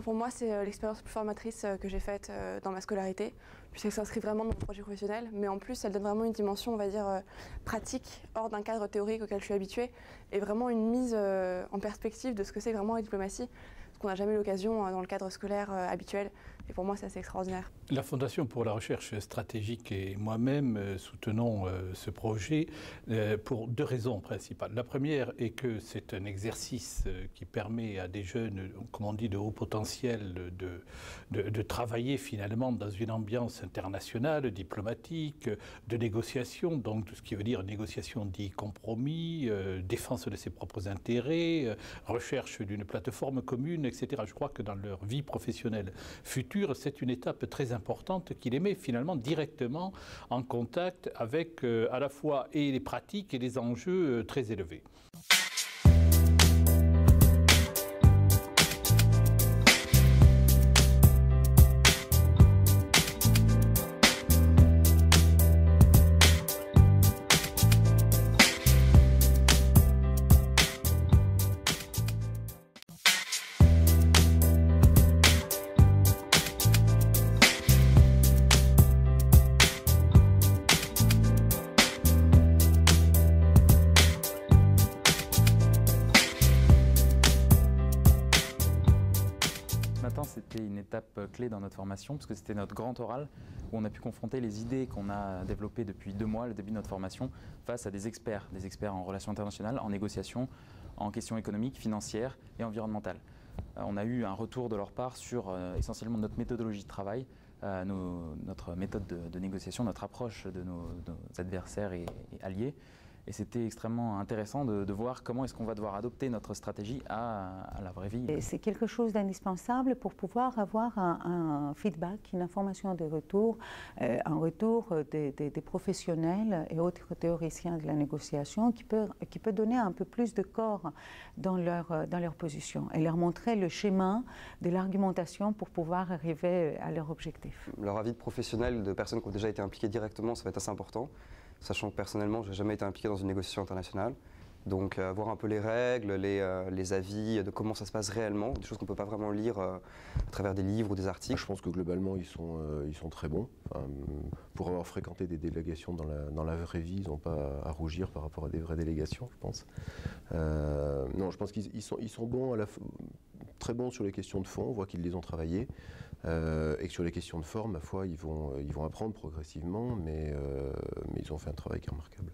Pour moi, c'est l'expérience la plus formatrice que j'ai faite dans ma scolarité, puisqu'elle s'inscrit vraiment dans mon projet professionnel, mais en plus, elle donne vraiment une dimension, on va dire, pratique, hors d'un cadre théorique auquel je suis habituée, et vraiment une mise en perspective de ce que c'est vraiment la diplomatie, ce qu'on n'a jamais eu l'occasion dans le cadre scolaire habituel, et pour moi, c'est assez extraordinaire. La Fondation pour la recherche stratégique et moi-même soutenons ce projet pour deux raisons principales. La première est que c'est un exercice qui permet à des jeunes, comme on dit, de haut potentiel de travailler finalement dans une ambiance internationale, diplomatique, de négociation, donc tout ce qui veut dire négociation dit compromis, défense de ses propres intérêts, recherche d'une plateforme commune, etc. Je crois que dans leur vie professionnelle future, c'est une étape très importante qui les met finalement directement en contact avec à la fois et les pratiques et les enjeux très élevés. C'était une étape clé dans notre formation parce que c'était notre grand oral où on a pu confronter les idées qu'on a développées depuis 2 mois, le début de notre formation, face à des experts en relations internationales, en négociation, en questions économiques, financières et environnementales. On a eu un retour de leur part sur essentiellement notre méthodologie de travail, notre méthode de négociation, notre approche de nos adversaires et alliés. Et c'était extrêmement intéressant de voir comment est-ce qu'on va devoir adopter notre stratégie à la vraie vie. C'est quelque chose d'indispensable pour pouvoir avoir un feedback, une information de retour, un retour des professionnels et autres théoriciens de la négociation qui peut donner un peu plus de corps dans leur position et leur montrer le chemin de l'argumentation pour pouvoir arriver à leur objectif. Leur avis de professionnels, de personnes qui ont déjà été impliquées directement, ça va être assez important. Sachant que personnellement, je n'ai jamais été impliqué dans une négociation internationale. Donc voir un peu les règles, les avis de comment ça se passe réellement, des choses qu'on ne peut pas vraiment lire à travers des livres ou des articles. Je pense que globalement, ils sont très bons. Enfin, pour avoir fréquenté des délégations dans la vraie vie, ils n'ont pas à rougir par rapport à des vraies délégations, je pense. Non, je pense qu'ils sont bons, très bons sur les questions de fond, on voit qu'ils les ont travaillées. Et que sur les questions de forme, ma foi, ils vont apprendre progressivement, mais ils ont fait un travail qui est remarquable.